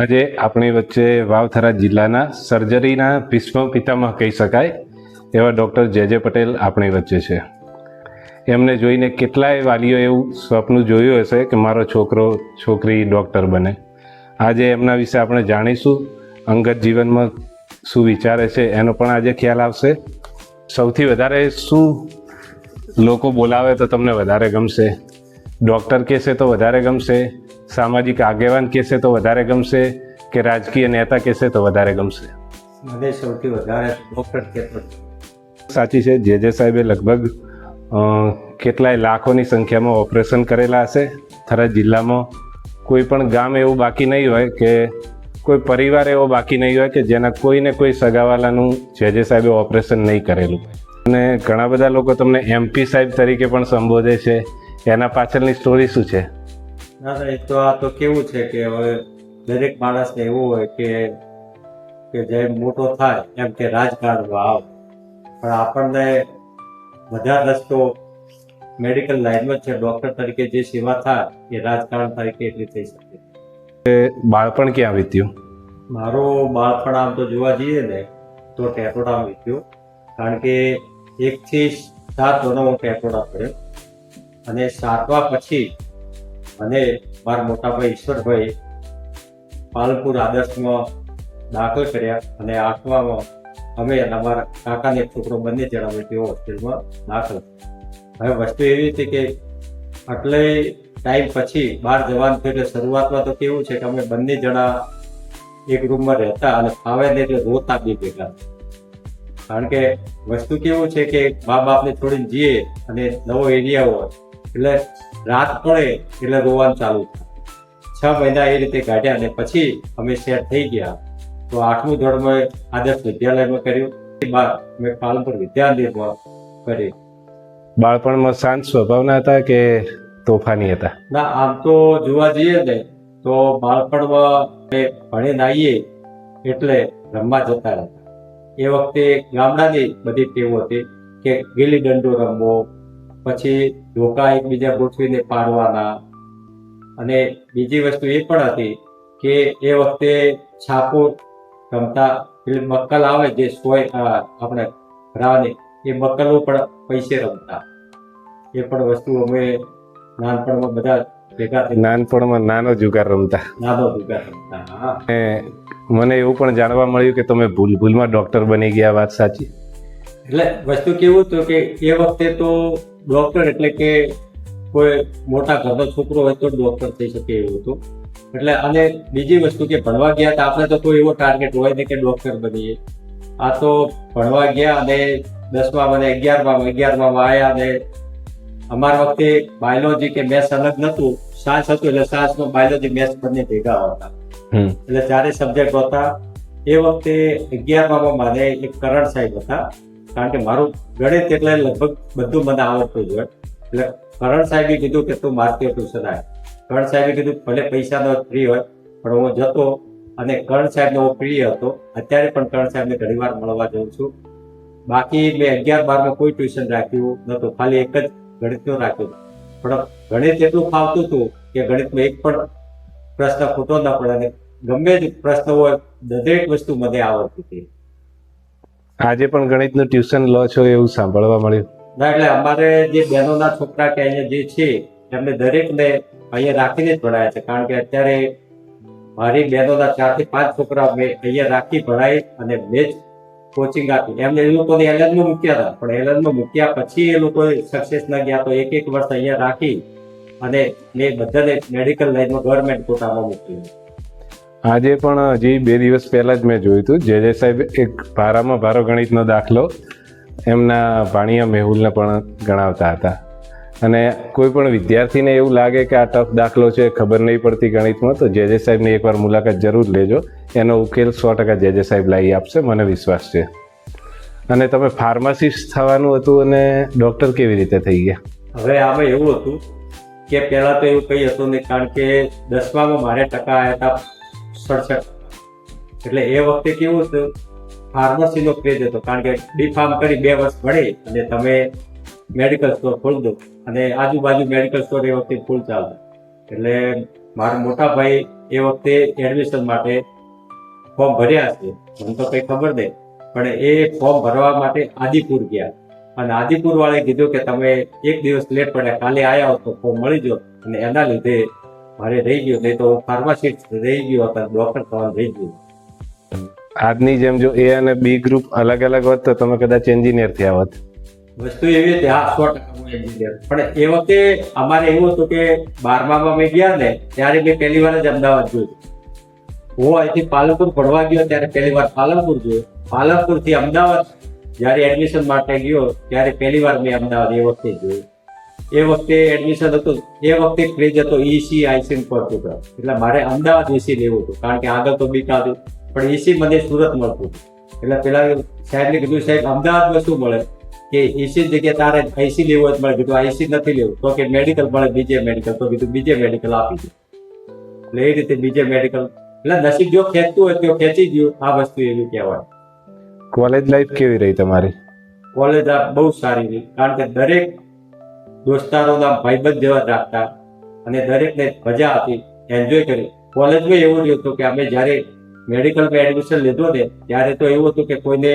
આજે આપણી વચ્ચે વાવથરા જિલ્લાના સર્જરીના ભીષ્મ પિતામહ કહી શકાય એવા ડૉક્ટર જે પટેલ આપણી વચ્ચે છે. એમને જોઈને કેટલાય વાલીઓ એવું સ્વપ્ન જોયું હશે કે મારો છોકરો છોકરી ડૉક્ટર બને. આજે એમના વિશે આપણે જાણીશું. અંગત જીવનમાં શું વિચારે છે એનો પણ આજે ખ્યાલ આવશે. સૌથી વધારે શું લોકો બોલાવે તો તમને વધારે ગમશે? ડૉક્ટર કહેશે તો વધારે ગમશે, સામાજિક આગેવાન કહેશે તો વધારે ગમશે, કે રાજકીય નેતા કહેશે તો વધારે ગમશે? મને સૌથી વધારે ડૉક્ટર કહેતો. સાચી છે. જે સાહેબે લગભગ કેટલાય લાખોની સંખ્યામાં ઓપરેશન કરેલા હશે. થરા જિલ્લામાં કોઈ પણ ગામ એવું બાકી નહીં હોય કે કોઈ પરિવાર એવો બાકી નહીં હોય કે જેના કોઈને કોઈ સગાવાલાનું જે સાહેબે ઓપરેશન નહીં કરેલું. અને ઘણા બધા લોકો તમને MP સાહેબ તરીકે પણ સંબોધે છે. એના પાછળની સ્ટોરી શું છે? ના એ તો આ તો કેવું છે કે હવે દરેક માણસને એવું હોય કે જે મોટો થાય એમ કે રાજકારણમાં આવ, પણ આપણને બધા રસ્તો મેડિકલ લાઈનમાં છે. ડૉક્ટર તરીકે જે સેવા થાય એ રાજકારણ તરીકે એટલી થઈ શકે. બાળપણ ક્યાં વીત્યું? મારું બાળપણ આમ તો જોવા જઈએ ને તો ટેટોડામાં વીત્યું, કારણ કે 1 થી 7 ધોરણ હું ટેટોડા પડ્યો અને 7મા પછી મને મારા મોટાભાઈ ઈશ્વરભાઈ પાલનપુર આદર્શમાં દાખલ કર્યા અને 8મામાં અમે અમારા કાકાને એક છોકરો બંને જણા અમે તેઓ હોસ્ટેલમાં દાખલ. હવે વસ્તુ એવી હતી કે આટલે ટાઈમ પછી બહાર જવાનું થયું એટલે શરૂઆતમાં તો કેવું છે કે અમે બંને જણા એક રૂમમાં રહેતા અને ફાવે ને એટલે રોતા બી ભેગા. કારણ કે વસ્તુ કેવું છે કે મા બાપને છોડીને જઈએ અને નવો એરિયા હોય એટલે રાત પડે એટલે રોવાનું ચાલુ થાય. 6 મહિના એ રીતે કાઢ્યા અને પછી અમે સેટ થઈ ગયા. તો 8મું ધોરણમાં આદર્શ વિદ્યાલયમાં કર્યું, મેં પાલનપુર વિદ્યાલયમાં કર્યું. બાળપણમાં શાંત સ્વભાવના હતા કે તોફાની હતા? ના, આમ તો જોવા જઈએ ને તો બાળપણમાં ભણીને આવીએ એટલે રમવા જતા રહેતા. એ વખતે ગામડાની બધી ટેવો હતી કે ગીલી દંડો રમવો, પછી ધોકા એકબીજા ગોઠવીને પાડવાના, અને બીજી વસ્તુ એ પણ હતી કે એ વખતે છાપો રમતા. પેલી મક્કલ આવે જે આપણે ભરાવાની, એ મક્કલો પણ પૈસે રમતા. એ પણ વસ્તુ અમે નાનપણમાં બધા ભેગા થઈ. નાનપણમાં નાનો જુગાર રમતા. નાનો જુગાર રમતા. મને એવું પણ જાણવા મળ્યું કે તમે ભૂલમાં ડૉક્ટર બની ગયા. વાત સાચી? એટલે વસ્તુ કેવું હતું કે એ વખતે તો ડૉક્ટર એટલે કે કોઈ મોટા ઘરનો છોકરો હોય તો ડૉક્ટર થઈ શકે એવું હતું. એટલે અને બીજી વસ્તુ કે ભણવા ગયા હતા આપણે તો કોઈ એવો ટાર્ગેટ હોય નહીં કે ડૉક્ટર બનીએ. આ તો ભણવા ગયા અને 10મા અને 11મા આવ્યા. અને અમારા વખતે બાયોલોજી કે મેથ્સ અલગ નહોતું, સાયન્સ હતું એટલે સાયન્સમાં બાયોલોજી મેથ્સ બંને ભેગા હતા. એટલે 4 સબ્જેક્ટ હતા. એ વખતે 11મામાં મારે એક કરણ સાહેબ હતા, કારણ કે મારું ગણિત એટલે લગભગ બધું મને આવડતું જ હોય. એટલે કરણ સાહેબે કીધું કે તું મારતી ટ્યુશન આવ. કરણ સાહેબે કીધું ભલે પૈસાનો ફ્રી હોય પણ હું જતો, અને કરણ સાહેબનો હું પ્રિય હતો. અત્યારે પણ કરણ સાહેબને ઘણી વાર મળવા જાઉં છું. બાકી મેં 11-12માં કોઈ ટ્યુશન રાખ્યું નહોતું, ખાલી એક જ ગણિતનું રાખ્યું. પણ ગણિત એટલું ફાવતું હતું કે ગણિતમાં એક પણ પ્રશ્ન ખોટો ન પડે, અને ગમે જ પ્રશ્ન હોય દરેક વસ્તુ મને આવડતી હતી. આજે પણ ગણિતનું ટ્યુશન લો છો એવું સાંભળવા મળ્યું. ના, એટલે અમારે જે બહેનોના છોકરા કે અહીંયા જે છે એમને દરેકને અહીંયા રાખીને જ ભણાયા છે. કારણ કે અત્યારે મારી બહેનોના 4 થી 5 છોકરા મેં અહીંયા રાખી ભણાય અને મેં જ કોચિંગ આપી. એમને એ લોકોને એલએનમાં મૂક્યા હતા, પણ એલએનમાં મૂક્યા પછી એ લોકો સક્સેસ ન ગયા તો 1 વર્ષ અહીંયા રાખી અને મેં બધાને મેડિકલ લાઈનમાં ગવર્મેન્ટ કોટામાં મૂક્યું. આજે પણ હજી 2 દિવસ પહેલાં જ મેં જોયું હતું જે સાહેબ એક ભારામાં ભારો ગણિતનો દાખલો એમના ભાણિયા મેહુલને પણ ગણાવતા હતા. અને કોઈ પણ વિદ્યાર્થીને એવું લાગે કે આ ટફ દાખલો છે, ખબર નહીં પડતી ગણિતમાં, તો જે સાહેબની એકવાર મુલાકાત જરૂર લેજો. એનો ઉકેલ 100% જે સાહેબ લાવી આપશે, મને વિશ્વાસ છે. અને તમે ફાર્માસિસ્ટ થવાનું હતું અને ડૉક્ટર કેવી રીતે થઈ ગયા? હવે આમાં એવું હતું કે પહેલાં તો એવું કંઈ હતું નહીં, કારણ કે 10મામાં મારે ટકા આવ્યા હતા 67. એટલે એ વખતે કેવું હતું, ફાર્મસીનો ક્રેઝ હતો. કારણ કે B.Pharm કરી 2 વર્ષ ભણી અને તમે મેડિકલ સ્ટોર ખોલી દો, અને આજુબાજુ મેડિકલ સ્ટોર એ વખતે ફૂલ ચાલતો. એટલે મારા મોટા ભાઈ એ વખતે એડમિશન માટે ફોર્મ ભર્યા છે, મને તો કઈ ખબર નહીં, પણ એ ફોર્મ ભરવા માટે આદિપુર ગયા અને આદિપુર વાળે કીધું કે તમે એક દિવસ લેટ પડ્યા, કાલે આવ્યા હો તો ફોર્મ મળી ગયો, અને એના લીધે મારે રહી ગયું, નહીં તો ફાર્માસિસ્ટ રહી ગયો હતો, ડોક્ટર થવાનું રહી ગયું. આજની જેમ જો એ અને બી ગ્રુપ અલગ અલગ હોત તો તમે કદાચ એન્જિનિયર થયા હોત. વસ્તુ એવી હતી, હા 100% હું એન્જિનિયર. પણ એ વખતે અમારે એવું હતું કે 12માં મેં ગયા ને ત્યારે મેં પહેલી વાર જ અમદાવાદ જોયું. હું અહીંથી પાલનપુર ભણવા ગયો ત્યારે પહેલી વાર પાલનપુર જોયું. પાલનપુર થી અમદાવાદ જયારે એડમિશન માટે ગયો ત્યારે પહેલી વાર મેં અમદાવાદ એ વખતે જોયું. એ વખતે એડમિશન હતું, એ વખતે ક્રેઝ હતો ઈસી આઈસી પર, એટલે મારે અમદાવાદ ઈસી લેવું હતું, કારણ કે આગળ તો બીક હતું, પણ ઈસી મને સુરત મળતું. એટલે પેલા સાહેબને કીધું, સાહેબ અમદાવાદમાં શું મળે કે ઈસી જગ્યાએ તારે આઈસી લેવું હોય મળે. કીધું આઈસી નથી લેવું, તો કે મેડિકલ મળે, બીજે મેડિકલ. તો કીધું બીજે મેડિકલ આપી દે. એટલે એ રીતે બીજે મેડિકલ, એટલે નસીબ જો ખેંચતું હોય તો ખેંચી ગયું. આ વસ્તુ એવી કહેવાય. કોલેજ લાઈફ કેવી રહી તમારી? કોલેજ બહુ સારી રહી, કારણ કે દરેક દોસ્તારોના ભાઈબંધ જેવા જ રાખતા અને દરેકને મજા હતી, એન્જોય કરી. કોલેજમાં એવું રહ્યું હતું કે અમે જ્યારે મેડિકલમાં એડમિશન લીધું ને ત્યારે તો એવું હતું કે કોઈને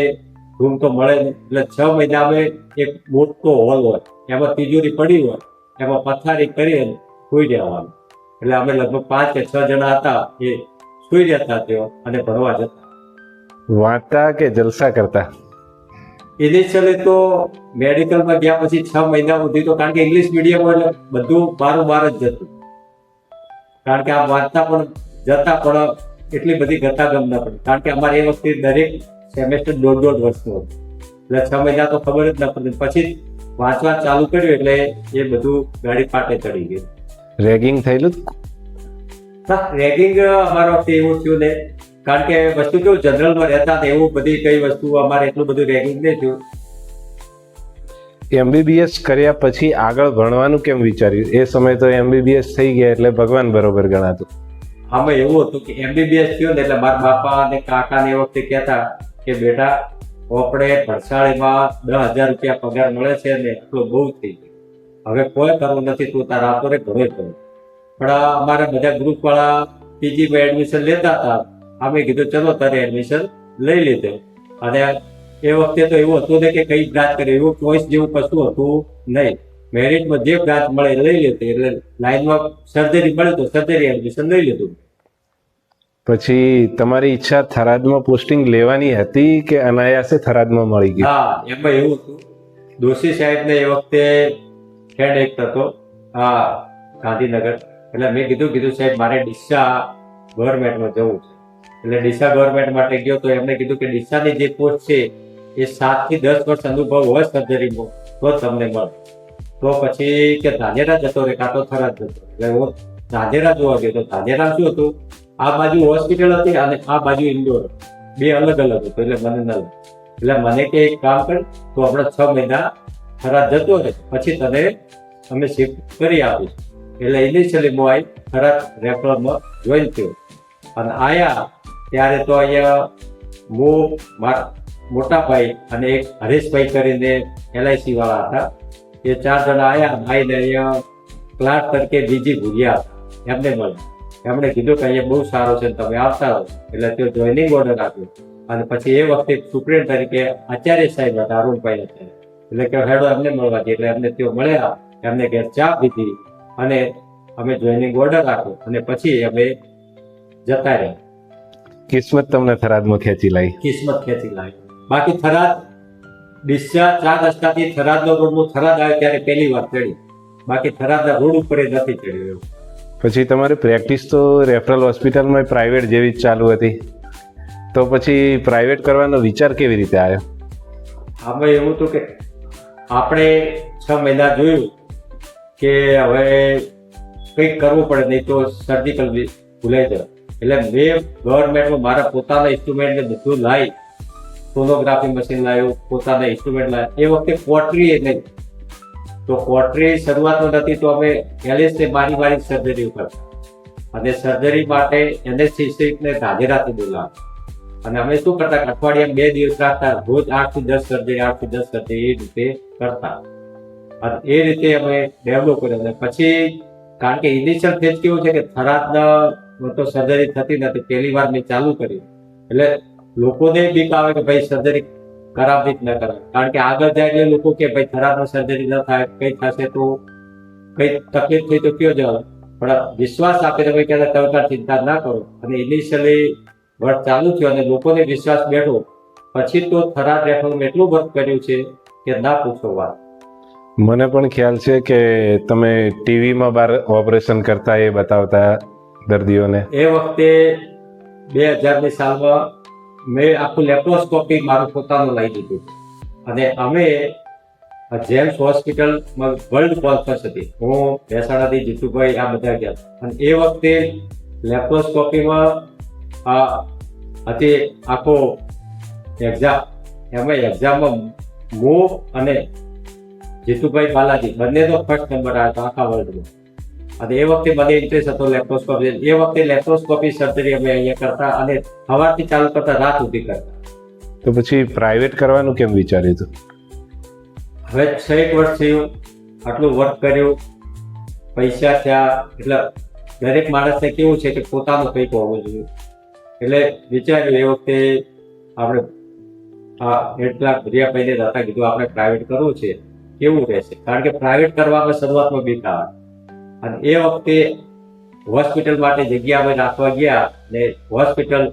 રૂમ તો મળે નહીં, એટલે 6 મહિના અમે એક મોટો હોલ હોય, એમાં તિજોરી પડી હોય, એમાં પથારી કરી સુઈ રહેવાનું. એટલે અમે લગભગ 5 કે 6 જણા હતા, એ સુઈ રહેતા તેઓ અને ભણવા જતા. વાંચતા કે જલસા કરતા? ઇનિશિયલી તો મેડિકલમાં ગયા પછી 6 મહિના સુધી તો, કારણ કે ઇંગ્લિશ મીડિયમ એટલે બધું બાર જ જતું, કારણ કે આ વાંચતા પણ જતા, પણ એટલી બધી ગતાગમ ન પડી, કારણ કે અમારે એ વખતે દરેક સેમેસ્ટર 1.5 વર્ષનું હતું, એટલે 6 મહિના તો ખબર જ ન પડી. પછી વાંચવા ચાલુ કર્યું એટલે એ બધું ગાડી પાટે ચડી ગયું. રેગિંગ થયેલું? રેગિંગ અમારા વખતે એવું થયું ને, કારણ કે વસ્તુ કેવું જનરલમાં રહેતા ને એવું બધી કઈ વસ્તુ અમારે એટલું બધું રેગિંગ નહીં થયું. એમબીબીએસ કર્યા પછી આગળ ભણવાનું કેમ વિચાર્યું? એ સમય તો એમબીબીએસ થઈ ગયા એટલે ભગવાન બરોબર ગણાતું. આમાં એવું હતું કે એમબીબીએસ થયું ને એટલે મારા બાપા અને કાકા ને એ વખતે કહેતા કે બેટા આપણે ભરસાળીમાં 10,000 રૂપિયા પગાર મળે છે ને એટલું બહુ થઈ ગયું, હવે કોઈ કરવું નથી, તું તારા આતો રે ઘરે કરો. પણ અમારા બધા ગ્રુપ વાળા પીજીમાં એડમિશન લેતા હતા, અમે કીધું ચલો તારે એડમિશન લઈ લીધું. અને એ વખતે તો એવું હતું ને કે કઈ બ્રાન્ચ કરે એવું ચોઈસ જેવું કશું હતું નહીં, મેરિટમાં જે બ્રાન્ચ મળે લઈ લીધું. એટલે લાઈનમાં સર્જરી મળે તો સર્જરી એડમિશન લઈ લીધું. પછી તમારી ઈચ્છા થરાદમાં પોસ્ટિંગ લેવાની હતી કે અનાયાસે થરાદમાં મળી ગઈ? હા, એમાં એવું હતું, દોશી સાહેબને એ વખતે હેડ એક્ટ હતો ગાંધીનગર. એટલે મેં કીધું સાહેબ મારે ડીસા ગવર્મેન્ટમાં જવું છે. એટલે ડીસા ગવર્મેન્ટ માટે ગયો તો એમને કીધું કે ડીસાની જે પોસ્ટ છે એ 7 થી 10 વર્ષ અનુભવ હોય સર્જરીમાં તો તમને મળે. તો પછી કે ધાનેરા જતો રહે કાં તો થરાદ જતો. એટલે હું ધાનેરા જોવા ગયો તો ધાનેરા શું હતું, આ બાજુ હોસ્પિટલ હતી અને આ બાજુ ઇન્ડોર, બે અલગ અલગ હતું. એટલે મને ન લાગે, એટલે મને કે એક કામ કર, તો આપણે 6 મહિના થરાદ જતો રહે, પછી તને અમે શિફ્ટ કરી આપીશું. એટલે ઇનિશિયલી હું આવી થરાદ રેફરલમાં જોઈન થયો અને આયા ત્યારે તો અહીંયા હું, મારા મોટા ભાઈ અને એક હરેશભાઈ કરીને LIC વાળા હતા, એ 4 જણા આવ્યા. આવીને અહીંયા ક્લાર્ક તરીકે બીજી ભૂગ્યા એમને મળ્યા. એમણે કીધું કે અહીંયા બહુ સારો છે, તમે આવતા રહો. એટલે તેઓ જોઈનિંગ ઓર્ડર આપ્યો અને પછી એ વખતે સુપ્રિન્ટ તરીકે આચાર્ય સાહેબ હતા, અરુણભાઈ હતા. એટલે કે હેડો એમને મળવા જઈએ. એટલે એમને તેઓ મળ્યા, એમને ઘેર ચા પીધી અને અમે જોઈનિંગ ઓર્ડર આપ્યો અને પછી અમે જતા રહ્યા. કિસ્મત તમને થરાદમાં ખેંચી લાવી? કિસ્મત ખેંચી લાવી. બાકી થરાદ ડીસા 4 રસ્તાથી થરાદનો રોડ, હું થરાદ આવ્યો ત્યારે પહેલી વાર ચડી, બાકી થરાદના રોડ ઉપર નથી ચડ્યો. પછી તમારી પ્રેક્ટિસ તો રેફરલ હોસ્પિટલમાં પ્રાઇવેટ જેવી જ ચાલુ હતી, તો પછી પ્રાઇવેટ કરવાનો વિચાર કેવી રીતે આવ્યો? આમાં એવું હતું કે આપણે 6 મહિના જોયું કે હવે કંઈક કરવું પડે, નહીં તો સર્જિકલ ભૂલાઈ જાય. એટલે મેં ગવર્મેન્ટમાં મારા પોતાના ઇન્સ્ટ્રુમેન્ટને બધું લાવી, સોનોગ્રાફી મશીન લાવ્યું, પોતાના ઇન્સ્ટ્રુમેન્ટ લાવ્યા. એ વખતે કોટરી નહીં, તો કોટરી શરૂઆતમાં નથી, તો અમે LSને મારી સર્જરી કરતા અને સર્જરી માટે એનેસ્થેસિસ્ટને ધાનેરાથી બોલાવતા. અને અમે શું કરતા, અઠવાડિયામાં 2 દિવસ રાખતા, રોજ 8 થી 10 સર્જરી, 8 થી 10 સર્જરી એ રીતે કરતા. અને એ રીતે અમે ડેવલપ કર્યો. અને પછી કારણ કે ઇનિશિયલ ફેજ કેવું છે કે થરાદના તો સર્જરી થતી નથી, પહેલી વાર મેં ચાલુ કર્યું એટલે લોકોને બીક આવે કે ભાઈ સર્જરી કરાવવી જ ન કરાવે, કારણ કે આગળ જાય એટલે લોકો કે ભાઈ થરાદમાં સર્જરી ન થાય, કઈ થશે તો કઈ તકલીફ થઈ તો કયો જવાબ, પણ વિશ્વાસ આપે તો ભાઈ કે તમે ચિંતા ના કરો. અને ઇનિશિયલી વર્ક ચાલુ થયો અને લોકોને વિશ્વાસ બેઠો પછી તો થરાદ રેફરનું એટલું વર્ક કર્યું છે કે ના પૂછો વાત. મને પણ ખ્યાલ છે કે તમે ટીવીમાં બાર ઓપરેશન કરતા એ બતાવતા દર્દીઓને. એ વખતે 2000ની સાલમાં મેં આખું લેપ્રોસ્કોપી મારું પોતાનું લઈ લીધું અને અમે જેમ્સ હોસ્પિટલમાં વર્લ્ડ કોન્ફરન્સ હતી, હું મહેસાણાથી જીતુભાઈ આ બધા ગયા અને એ વખતે લેપ્રોસ્કોપીમાં હતી આખો એક્ઝામ, એમાં એક્ઝામમાં હું અને જીતુભાઈ બાલાજી બંનેનો ફર્સ્ટ નંબર આવ્યો હતો આખા વર્લ્ડમાં. અને એ વખતે મને ઇન્ટરેસ્ટ હતો લેપ્રોસ્કોપી, એ વખતે લેપ્રોસ્કોપી સર્જરી અમે અહીંયા કરતા અને સવારથી ચાલુ કરતા રાત સુધી કરતા. તો પછી પ્રાઇવેટ કરવાનું કેમ વિચાર્યું હતું? હવે 6 વર્ષ થયું, આટલું વર્ક કર્યું, પૈસા થયા, એટલે દરેક માણસને કેવું છે કે પોતાનું કંઈક હોવું જોઈએ, એટલે વિચાર્યું એ વખતે આપણે એટલા ભર્યાભાઈને હતા, કીધું આપણે પ્રાઇવેટ કરવું છે, કેવું રહેશે, કારણ કે પ્રાઇવેટ કરવામાં શરૂઆતમાં બીક આવે. અને એ વખતે હોસ્પિટલ માટે જગ્યા અમે રાખવા ગયા ને હોસ્પિટલ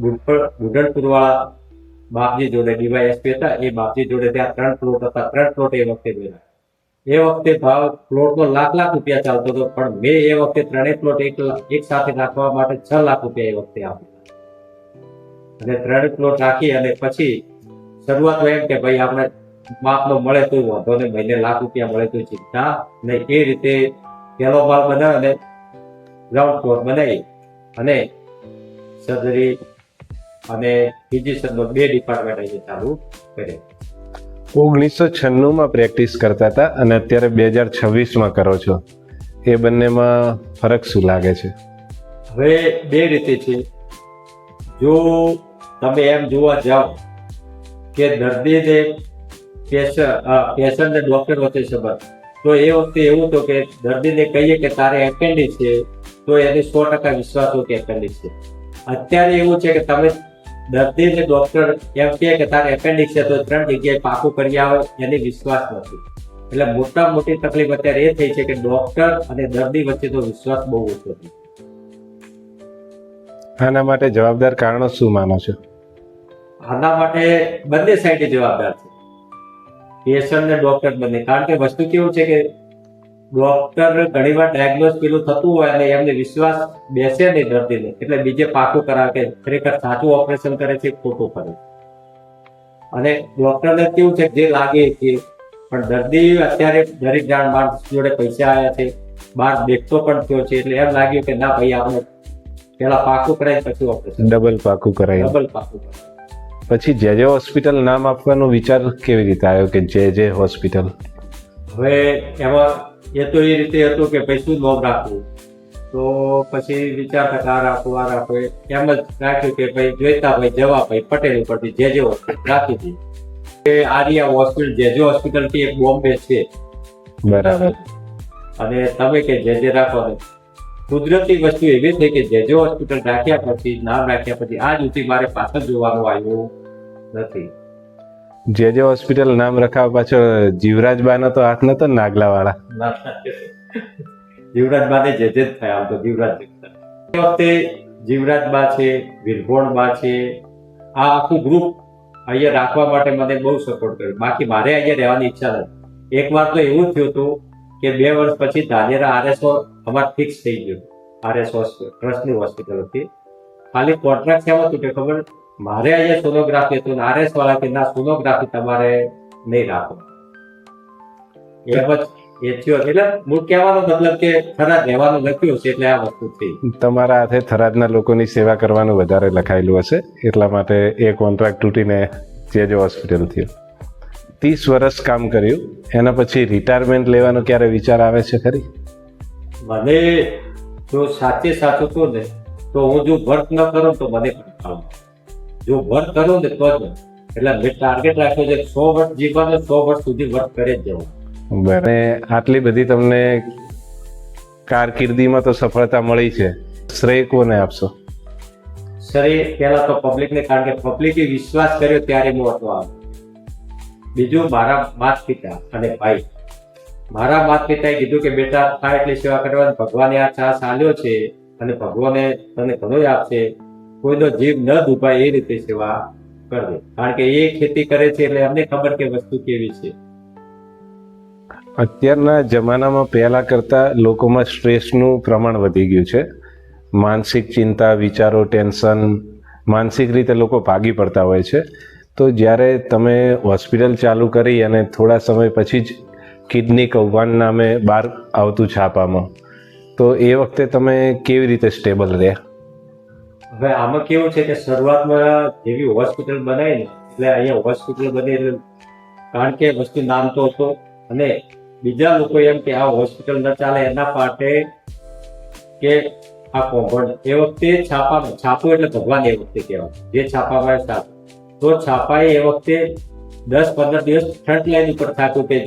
બુઢણપુરવાળા બાપજી જોડે ડીવાયએસપી હતા, એ બાપજી જોડે ત્યાં 3 પ્લોટ હતા, 3 પ્લોટ એ વખતે મેળવ્યા. એ વખતે ભાવ પ્લોટનો લાખ રૂપિયા ચાલતો હતો, પણ મેં એ વખતે 3 પ્લોટ એક સાથે રાખવા માટે 6 લાખ રૂપિયા એ વખતે આપ્યા અને 3 પ્લોટ રાખી અને પછી શરૂઆત એમ કે ભાઈ આપણે માપનો મળે તો વાંધો ને, મહિને લાખ રૂપિયા મળે તો ચિંતા નહીં. એ રીતે પહેલો માલ બનાવે અને ગ્રાઉન્ડ ફ્લોર બનાવી અને સર્જરી અને ફિઝિશિયનનો 2 ડિપાર્ટમેન્ટ અહીં ચાલુ કરે. 1996માં પ્રેક્ટિસ કરતા હતા અને અત્યારે 2026માં કરો છો, એ બંનેમાં ફરક શું લાગે છે? હવે 2 રીતે છે. જો તમે એમ જોવા જાઓ કે દર્દીને પેશન્ટ ને ડોક્ટર વચ્ચે સંબંધ, તો એ વખતે એવું તો કે દર્દીને કહીએ કે તારે એપેન્ડિક્સ છે તો એને 100% વિશ્વાસ હોય કે એપેન્ડિક્સ છે. અત્યારે એવું છે કે તમે દર્દીને ડોક્ટર એમ કહે કે તારે એપેન્ડિક્સ છે તો 3 જગ્યાએ પાકું કરી આવે, એની વિશ્વાસ નથી. એટલે મોટી તકલીફ અત્યારે એ થઈ છે કે ડોક્ટર અને દર્દી વચ્ચે તો વિશ્વાસ બહુ ઓછો છે. આના માટે જવાબદાર કારણો શું માનો છો? આના માટે બંને સાઈડે જવાબદાર છે, પેશન્ટ ને ડોક્ટર બંને. કારણ કે વસ્તુ કેવું છે કે ડોક્ટર ઘણીવાર ડાયગ્નોઝ પેલું થતું હોય અને એમને વિશ્વાસ બેસે નહીં દર્દીને, એટલે બીજે પાકું કરાવે કે ખરેખર સાચું ઓપરેશન કરે છે ખોટું કરે. અને ડોક્ટરને કેવું છે જે લાગે છે, પણ દર્દી અત્યારે દરેક જાણ માણસ જોડે પૈસા આવ્યા છે, બહાર દેખતો પણ થયો છે, એટલે એમ લાગ્યું કે ના ભાઈ આપણે પેલા પાકું કરાય પછી ઓપરેશન. ડબલ પાકું કરાય. ડબલ પાકું કરાય. પછી જે હોસ્પિટલ નામ આપવાનો વિચાર કેવી રીતે આવ્યો કે જે હોસ્પિટલ? હવે એમાં એ તો એ રીતે હતું કે ભાઈ શું નામ રાખવું, તો પછી વિચાર આ રાખવું એમ જ રાખ્યું કે ભાઈ જોઈતા ભાઈ જવાભાઈ પટેલ ઉપરથી જે હોસ્પિટલ રાખી હતી. આર્યા હોસ્પિટલ જે હોસ્પિટલ થી એક બોમ્બે છે, બરાબર. અને તમે કે જે રાખો. કુદરતી વસ્તુ એવી થઈ કે જે હોસ્પિટલ રાખ્યા પછી નામ રાખ્યા પછી આજ સુધી મારે પાછળ જોવાનું આવ્યું નથી. જે હોસ્પિટલ નામ રખાવા પાછળ જીવરાજબાનો તો હાથ નતો નાગલા વાળા? જીવરાજબા જે જ થાય આમ તો જીવરાજ એ વખતે જીવરાજબા છે, વીરભોણબા છે, આ આખું ગ્રુપ અહીંયા રાખવા માટે મને બહુ સપોર્ટ કર્યો. બાકી મારે અહીંયા રહેવાની ઈચ્છા નથી. એક વાર તો એવું થયું હતું કે 2 વર્ષ પછી ધાનેરા આરએસઓ અમારે ફિક્સ થઈ ગયું. આરએસ ટ્રસ્ટની હોસ્પિટલ હતી, ખાલી કોન્ટ્રાક્ટ એમ હતું કે ખબર મારે અહીંયા સોનોગ્રાફી હતું, આરએસ વાળા કે ના સોનોગ્રાફી તમારે નહીં રાખો. એમ જ એ થયો. એટલે હું કહેવાનો મતલબ કે થરાદ રહેવાનું લખ્યું છે એટલે આ વસ્તુ થઈ. તમારા હાથે થરાદના લોકોની સેવા કરવાનું વધારે લખાયેલું હશે, એટલા માટે એ કોન્ટ્રાક્ટ તૂટીને જે હોસ્પિટલ થયું. 30 વર્ષ કામ કર્યું, એના પછી રિટાયરમેન્ટ લેવાનો ક્યારે વિચાર આવે છે ખરી? મને જો સાચું કહું ને તો હું જો વર્ક ન કરું તો મને કંટાળો, જો વર્ક કરું ને તો જ. એટલે મેં ટાર્ગેટ રાખ્યો છે 100 વર્ષ જીવવાનો, 100 વર્ષ સુધી વર્ક કરે જ જવું. બરાબર. આટલી બધી તમને કારકિર્દીમાં તો સફળતા મળી છે, શ્રેય કોને આપશો? સરે પહેલા તો પબ્લિકને, કારણ કે પબ્લિકે વિશ્વાસ કર્યો ત્યારે હું હતો આવ્યો. બીજું મારા માતા પિતા અને ભાઈ. મારા માતા પિતાએ કીધું કે બેટા થાય એટલી સેવા કરવાની, ભગવાને આ ચાન્સ આલ્યો છે અને ભગવાને તને ઘણું આપશે, કોઈનો જીવ ન દુભાય એ રીતે સેવા કરજે. કારણ કે એ ખેતી કરે છે એટલે અમને ખબર કે વસ્તુ કેવી છે. અત્યારના જમાનામાં પહેલા કરતા લોકોમાં સ્ટ્રેસનું પ્રમાણ વધી ગયું છે. માનસિક ચિંતા, વિચારો, ટેન્શન, માનસિક રીતે લોકો ભાગી પડતા હોય છે. તો જ્યારે તમે હોસ્પિટલ ચાલુ કરી અને થોડા સમય પછી જ કિડની કૌભાંડ નામે બહાર આવતું છાપામાં, તો એ વખતે તમે કેવી રીતે સ્ટેબલ રહ્યા? હવે આમાં કેવું છે કે શરૂઆતમાં જેવી હોસ્પિટલ બનાવી ને એટલે અહીંયા હોસ્પિટલ બની એટલે કારણ કે વસ્તુ નામ તો હતો અને બીજા લોકો એમ કે આ હોસ્પિટલ ન ચાલે એના માટે કે આ કૌભાંડ એ વખતે છાપામાં, છાપો એટલે ભગવાન એ વખતે કહેવાય, જે છાપામાં છાપ તો છાપાએ એ વખતે 10-15 દિવસ ફ્રન્ટ લાઈન ઉપર થાક્યું કે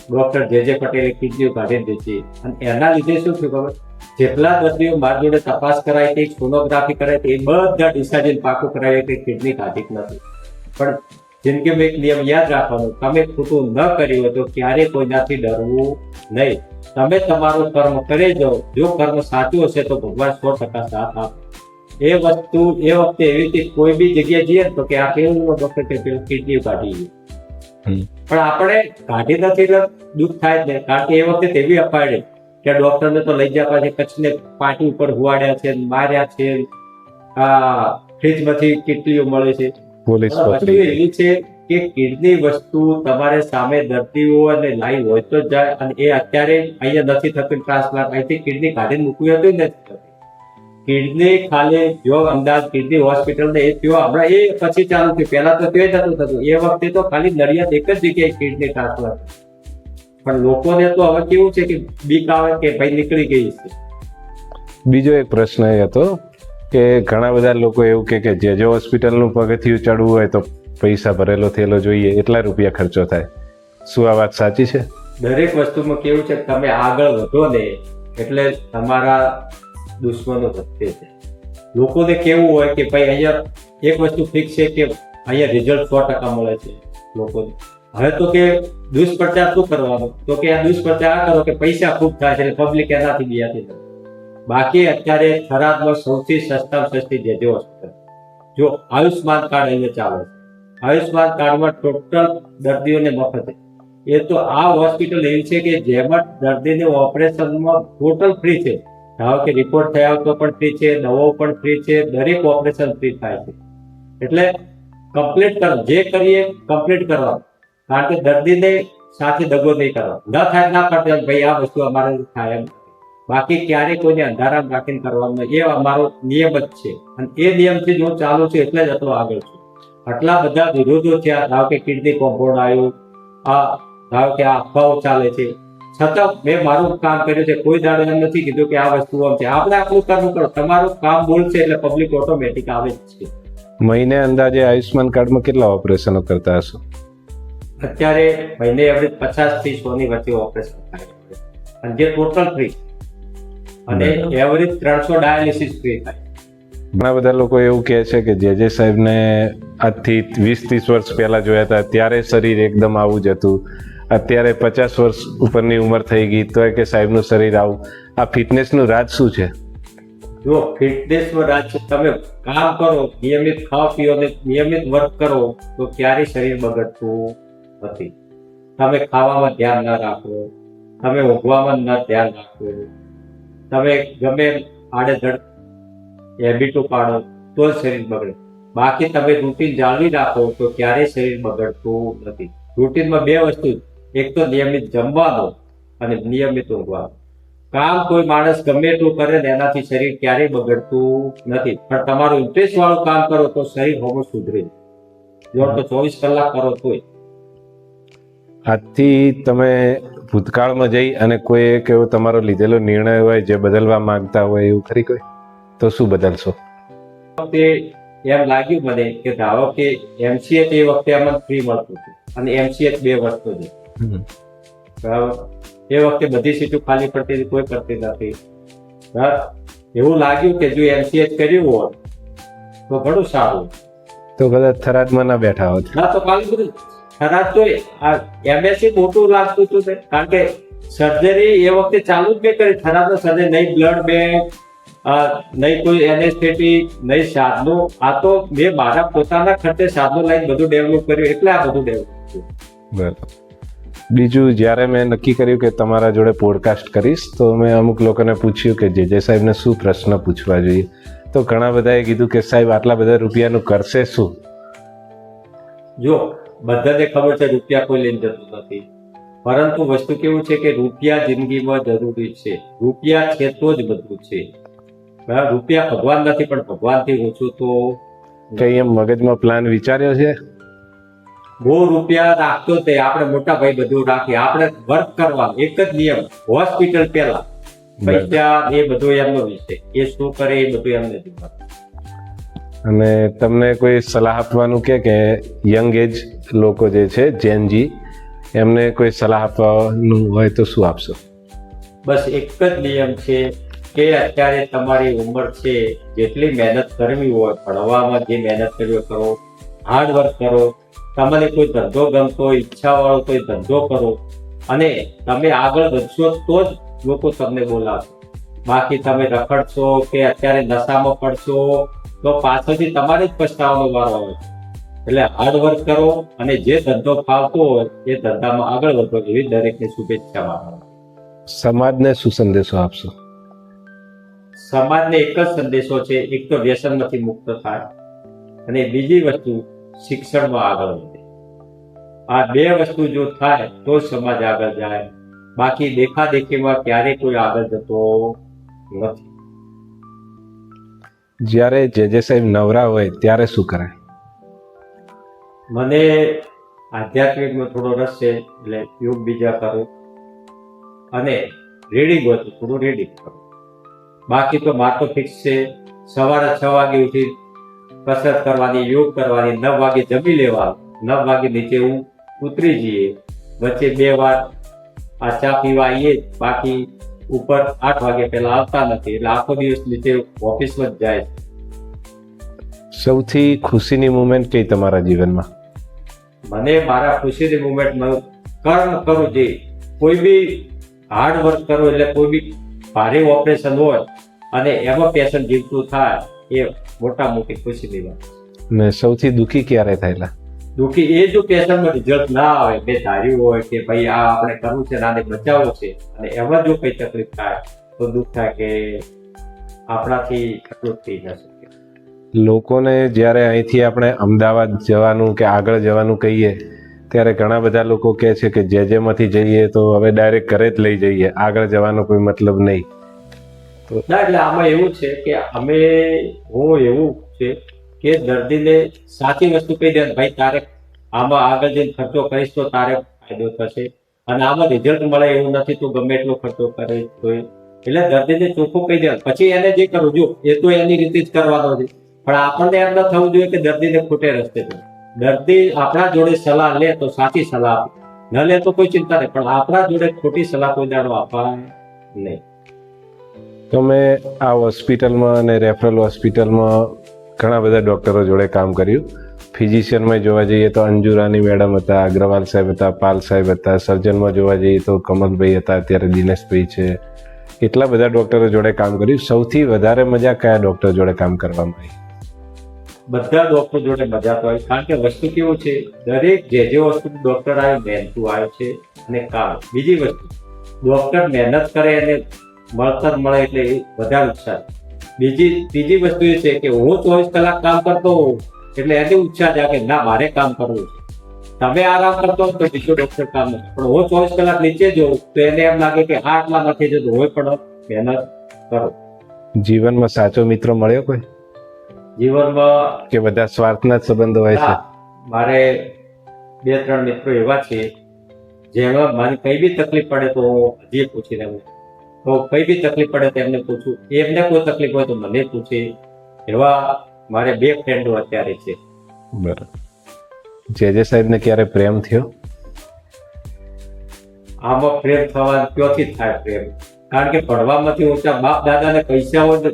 ડોક્ટર જે પટેલે કિડનીઓ કાઢી દીધી. અને એના લીધે શું થયું ખબર, જેટલા દર્દીઓ મારી જોડે તપાસ કરાઈ હતી, સોનોગ્રાફી કરાઈ હતી, એ બધા ડિસાઇડ પાકું કરાયું કે કિડની કાઢી જ નથી. પણ જિંદગીમાં એક નિયમ યાદ રાખવાનો, તમે ખોટું ન કર્યું હોય તો ક્યારેય કોઈનાથી ડરવું નહીં. તમે તમારું કર્મ કરી જાઓ, જો કર્મ સાચું હશે તો ભગવાન 100% સાથ આપે. એ વસ્તુ એ વખતે એવી હતી, કોઈ બી જગ્યાએ જઈએ તો કે આ કેવું ડોક્ટર કે પેલું કિડની કાઢી ગયું, પણ આપણે કાઢી નથી એટલે દુઃખ થાય જ નહીં. કારણ કે એ વખતે તેવી અપાડી કે ડોક્ટરને તો લઈ જવા છે, કચ્છને પાટી ઉપર હુવાડ્યા છે, માર્યા છે, ફ્રીજમાંથી કિડનીઓ મળે છે. વસ્તુ એવી છે કે કિડની વસ્તુ તમારે સામે દર્દીઓ અને લાઈવ હોય તો જ જાય. અને એ અત્યારે અહીંયા નથી થતું ટ્રાન્સપ્લાન્ટ, અહીંથી કિડની કાઢીને મૂકવી હતું નથી થતી. કિડની ખાલી જો અમદાવાદ કિડની હોસ્પિટલ ને એ થયો હમણાં, એ પછી ચાલુ થયું, પહેલા તો તે જ નતું થતું. એ વખતે તો ખાલી નડિયાદ એક જ જગ્યાએ કિડની ટ્રાન્સપ્લાન્ટ. પણ લોકોને તો હવે કેવું છે કે બીક આવે કે ભાઈ નીકળી ગઈ છે. બીજો એક પ્રશ્ન એ હતો કે ઘણા બધા લોકો એવું કે જે હોસ્પિટલનું પગથિયું ચડવું હોય તો પૈસા ભરેલો થયેલો જોઈએ, એટલા રૂપિયા ખર્ચો થાય. શું આ વાત સાચી છે? દરેક વસ્તુમાં કેવું છે કે તમે આગળ વધો ને એટલે તમારા દુશ્મનો વધશે છે. લોકોને કેવું હોય કે ભાઈ અહીંયા એક વસ્તુ ફિક્સ છે કે અહીંયા રિઝલ્ટ 100% મળે છે લોકોને. હવે તો કે દુષ્પ્રચાર શું કરવાનો, તો કે આ દુષ્પ્રચાર આ કરો કે પૈસા ખૂબ થાય છે એટલે પબ્લિક એનાથી બિયાતી નથી. બાકી અત્યારે થરાદમાં સૌથી સસ્તામાં સસ્તી જે હોસ્પિટલ, જો આયુષ્માન કાર્ડ અહીંયા ચાલે છે, આયુષ્માન કાર્ડમાં ટોટલ દર્દીઓને મફત છે. એ તો આ હોસ્પિટલ એવી છે કે જેમાં દર્દીને ઓપરેશનમાં ટોટલ ફ્રી છે. ધારો કે રિપોર્ટ થયા તો પણ ફ્રી છે, દવાઓ પણ ફ્રી છે, દરેક ઓપરેશન ફ્રી થાય છે. એટલે કમ્પ્લીટ કરો, જે કરીએ કમ્પ્લીટ કરવાનું. કારણ કે દર્દીને સાથે દગો નહીં કરવાનો, ન થાય ના કરતા ભાઈ આ વસ્તુ અમારે થાય એમ. બાકી ક્યારેય કોઈને અંધારામાં રાખીને કરવાનું, એ અમારો નિયમ જ છે. અને એ નિયમથી જ હું ચાલુ છું એટલે જ એટલો આગળ છું. આટલા બધા વિરોધો થયા, ધારો કે કિડની કમ્પાઉન્ડ આવ્યું, ધારો કે આ અફવાઓ ચાલે છે, છતાં મેં મારું કામ કર્યું છે. કોઈ દાડો એમ નથી કીધું કે આ વસ્તુ આમ છે. આપણે આપણું કર્મ કરો, તમારું કામ બોલશે એટલે પબ્લિક ઓટોમેટિક આવે જ છે. મહિને અંદાજે આયુષ્માન કાર્ડમાં કેટલા ઓપરેશનો કરતા હશો? અત્યારે મહિને એવરેજ 50 થી 100 ની વચ્ચે ઓપરેશન થાય છે, અને જે ટોટલ ફ્રી, અને એવરેજ 300 ડાયાલિસિસ ફ્રી થાય. ઘણા બધા લોકો એવું કહે છે કે જે સાહેબને આજથી 20-30 વર્ષ પહેલા જોયા હતા ત્યારે શરીર એકદમ આવું જ હતું, અત્યારે 50 વર્ષ ઉપરની ઉંમર થઈ ગઈ તો કે સાહેબનું શરીર આવું. આ ફિટનેસનું રાજ શું છે? જો ફિટનેસનો રાજ છે, તમે કામ કરો, નિયમિત ખાઓ પીઓ અને નિયમિત વર્ક કરો તો ક્યારેય શરીર બગડતું નથી. તમે ખાવામાં ધ્યાન ના રાખો, તમે ઊંઘવામાં ના ધ્યાન રાખો, તમે ગમે આડેધડ હેબિટો પાડો તો જ શરીર બગડે. બાકી તમે રૂટીન જાળવી રાખો તો ક્યારેય શરીર બગડતું નથી. રૂટીનમાં 2 વસ્તુ, એક તો નિયમિત જમવાનો અને નિયમિત ઊંઘવાનો. કામ કોઈ માણસ ગમે એટલું કરે ને એનાથી શરીર ક્યારેય બગડતું નથી. પણ તમારું ઇન્ટરેસ્ટ વાળું કામ કરો તો શરીર હોમો સુધરે. જો તો 24 કલાક કરો તોય. આજથી તમે ભૂતકાળમાં જઈ અને કોઈ એક એવો તમારો લીધેલો નિર્ણય હોય જે બદલવા માંગતા હોય એવું ખરી કોઈ, તો શું બદલશો? વખતે એમ લાગ્યું મને કે ધારો કે MCH એ વખતે અમને ફ્રી મળતું હતું અને MCH 2 વર્ષનું છે, બરાબર. એ વખતે બધી સીટો ખાલી પડતી હતી, કોઈ કરતી નથી. હા, એવું લાગ્યું કે જો MCH કર્યું હોત તો ઘણું સારું. તો કદાચ થરાદમાં ના બેઠા હોત. ના તો કાલે બધું ખરાબ તો આ MSc મોટું લાગતું હતું ને, કારણ કે સર્જરી એ વખતે ચાલુ જ મેં કરી. ખરાબ સર્જરી નહીં, બ્લડ બેંક નહીં, કોઈ એનેસ્થેટિક નહીં, સાધનો. આ તો મેં મારા પોતાના ખર્ચે સાધનો લઈને બધું ડેવલપ કર્યું, એટલે આ બધું ડેવલપ થયું. બરાબર. બીજું, જ્યારે મેં નક્કી કર્યું કે તમારા જોડે પોડકાસ્ટ કરીશ, તો મેં અમુક લોકોને પૂછ્યું કે જે સાહેબને શું પ્રશ્ન પૂછવા જોઈએ. તો ઘણા બધાએ કીધું કે સાહેબ આટલા બધા રૂપિયાનું કરશે શું? જો બધાને ખબર છે રૂપિયા કોઈ લઈને જતું નથી, પરંતુ વસ્તુ કેવું છે કે રૂપિયા જિંદગીમાં જરૂરી છે. રૂપિયા છે તો જ બધું છે. રૂપિયા ભગવાન નથી, પણ ભગવાનથી ઓછું તો કઈ એમ મગજમાં પ્લાન વિચાર્યો છે? બહુ રૂપિયા રાખતો તે આપણે મોટા ભાઈ બધું રાખીએ. આપણે વર્ક કરવાનું, એક જ નિયમ, હોસ્પિટલ પહેલા, પૈસા એ બધું એમનો વિષય, એ શું કરે એ બધું એમને જીવન. અને તમને કોઈ સલાહ આપવાનું કે યંગ એજ લોકો જે છે જેનજી, એમને કોઈ સલાહ આપવાનું હોય તો શું આપશો? બસ એક જ નિયમ છે કે અત્યારે તમારી ઉંમર છે, જેટલી મહેનત કરવી હોય, ભણવામાં જે મહેનત કરવી હોય કરો, હાર્ડ વર્ક કરો. તમને કોઈ ધંધો ગમતો હોય, ઈચ્છા વાળો કોઈ ધંધો કરો, અને તમે આગળ વધશો તો જ લોકો તમને બોલાવશે. બાકી તમે રખડશો કે અત્યારે નશામાં પડશો તો પાછળથી તમારે જ પછતાવાનો વારો આવે. એટલે હાર્ડ વર્ક કરો અને જે ધંધો ફાવતો હોય એ ધંધામાં આગળ વધો, એવી દરેકને શુભેચ્છા માનો. સમાજને શું સંદેશો આપશો? સમાજને એક જ સંદેશો છે, એક તો વ્યસનમાંથી મુક્ત થાય, અને બીજી વસ્તુ શિક્ષણમાં આગળ વધે. આ બે વસ્તુ જો થાય તો સમાજ આગળ જાય. બાકી દેખાદેખીમાં ક્યારેય કોઈ આગળ જતો નથી. જ્યારે જે સાહેબ નવરા હોય ત્યારે શું કરાય? મને આધ્યાત્મિકમાં થોડો રસ છે, એટલે યોગ બીજા કરું, અને રીડિંગ હોય તો થોડું રીડિંગ કરું. બાકી તો માર તો ફિક્સ છે, સવારે 6 વાગે ઉઠી કસરત કરવાની, યોગ કરવાની, 9 વાગે જમી લેવાનું, 9 વાગે નીચે ઉતરી જઈએ, વચ્ચે 2 વાર આ ચા પીવા આવીએ. બાકી ઉપર 8 વાગે પહેલા આવતા નથી, એટલે આખો દિવસ નીચે ઓફિસમાં જ જાય. સૌથી ખુશીની મુમેન્ટ કઈ તમારા જીવનમાં? મને મારા ખુશીની મુમેન્ટ કર્મ કરું, જે કોઈ બી હાર્ડ વર્ક કરો, એટલે કોઈ બી ભારે ઓપરેશન હોય અને એમાં પેશન્ટ જીવતું થાય, એ મોટા મોટી ખુશીની વાત. ને સૌથી દુઃખી ક્યારે થયેલા? દુઃખી એ જો પેશન્ટમાં રિઝલ્ટ ના આવે, મેં ધાર્યું હોય કે ભાઈ આ આપણે કરવું છે, આને બચાવવું છે, અને એમાં જો કઈ તકલીફ થાય તો દુઃખ થાય કે આપણાથી એટલું જ થઈ જશે. લોકોને જ્યારે અહીંથી આપણે અમદાવાદ જવાનું કે આગળ જવાનું કહીએ, ત્યારે ઘણા બધા લોકો કહે છે કે જેમાંથી જઈએ તો હવે ડાયરેક્ટ ઘરે જ લઈ જઈએ, આગળ જવાનો કોઈ મતલબ નહીં. ના, એટલે આમાં એવું છે કે હું એવું છે કે દર્દીને સાચી વસ્તુ કહી દે, ભાઈ તારે આમાં આગળ જઈને ખર્ચો કરીશ તો તારે ફાયદો થશે, અને આમાં રિઝલ્ટ મળે એવું નથી, તું ગમે એટલો ખર્ચો કરે તો. એટલે દર્દીને ચોખ્ખું કહી દે, પછી એને જે કરવું, જો એ તો એની રીતે જ કરવાનો છે, પણ આપણને એમ ન થવું જોઈએ કે દર્દીને ખોટે રસ્તે છે. દર્દી આપણા જોડે સલાહ લે તો સાચી સલાહ આપે, ન લે તો કોઈ ચિંતા નહીં, પણ આપણા જોડે ખોટી સલાહ કોઈ દાડો અપાય નહીં. તમે આ હોસ્પિટલમાં અને રેફરલ હોસ્પિટલમાં ઘણા બધા ડૉક્ટરો જોડે કામ કર્યું. ફિઝિશિયનમાં જોવા જઈએ તો અંજુરાની મેડમ હતા, અગ્રવાલ સાહેબ હતા, પાલ સાહેબ હતા. સર્જનમાં જોવા જઈએ તો કમલભાઈ હતા, અત્યારે દિનેશભાઈ છે. એટલા બધા ડૉક્ટરો જોડે કામ કર્યું. સૌથી વધારે મજા કયા ડૉક્ટર જોડે કામ કરવામાં આવી? બધા ડોક્ટર જોડે મજા તો આવી, કારણ કે વસ્તુ કેવું છે, દરેક જે વસ્તુ ડોક્ટર આવે મહેનતું આવે છે, અને કામ. બીજી વસ્તુ, ડોક્ટર મહેનત કરે અને મળતર મળે એટલે વધારે ઉત્સાહ. ત્રીજી વસ્તુ એ છે કે હું 24 કલાક કામ કરતો હોઉં એટલે એને ઉત્સાહ જાગે, ના મારે કામ કરવું છે. તમે આરામ કરતો હો તો બીજો ડોક્ટર કામ નથી, પણ હું 24 કલાક નીચે જોઉં તો એને એમ લાગે કે આ આટલા નથી જતું, હોય પણ મહેનત કરો. જીવનમાં સાચો મિત્ર મળ્યો કોઈ? જીવનમાં કે બધા સ્વાર્થના જ સંબંધો હોય છે? મારે 2-3 મિત્રો એવા છે જેમાં મને કઈ બી તકલીફ પડે તો હું હજી પૂછી લઉં, તો કઈ બી તકલીફ પડે તો એમને પૂછું, એમને કોઈ તકલીફ હોય તો મને પૂછે. એવા મારે 2 ફ્રેન્ડો અત્યારે છે. બરાબર. જે સાહેબને ક્યારે પ્રેમ થયો? આમાં પ્રેમ થવા ક્યાંથી જ થાય પ્રેમ? કારણ કે ભણવામાંથી ઓછા બાપ દાદાને પૈસા હોય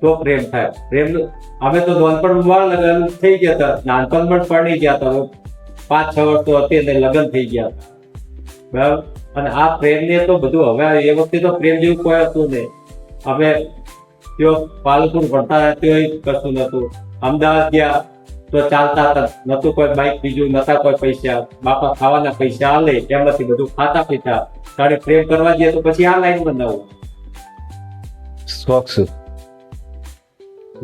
તો પ્રેમ થાય. પ્રેમ અમે તો નાનપણમાં લગ્ન થઈ ગયા હતા, નાનપણમાં પરણી ગયા હતા, 5-6 વર્ષ તો હતી અને લગ્ન થઈ ગયા હતા. બરાબર. અને આ પ્રેમને તો બધું હવે એ વખતે તો પ્રેમ જેવું કોઈ હતું નહીં. અમે ત્યાં પાલનપુર ભણતા ત્યાં કશું નતું. અમદાવાદ ગયા તો ચાલતા હતા, નતું કોઈ બાઈક, બીજું નતા કોઈ પૈસા. બાપા ખાવાના પૈસા આલે, એમાંથી બધું ખાતા પીતા. તારે પ્રેમ કરવા જઈએ તો પછી આ લાઈન બનાવું. શોખ શું?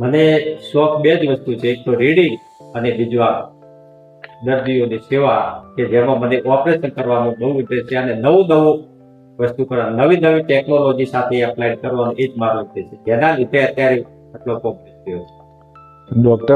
મને શોખ બે જ વસ્તુ છે, એક તો રીડિંગ અને બીજું આ દર્દીઓની સેવા, કે જેમાં મને ઓપરેશન કરવાનું બહુ ઇન્ટરેસ્ટ છે અને નવું વસ્તુ કરવાનું, નવી ટેકનોલોજી સાથે એપ્લાય કરવાનું, એ જ મારો ઉદ્દેશ છે, જેના લીધે અત્યારે આટલો પ્રોગ્રેસ થયો છે. ડોક્ટર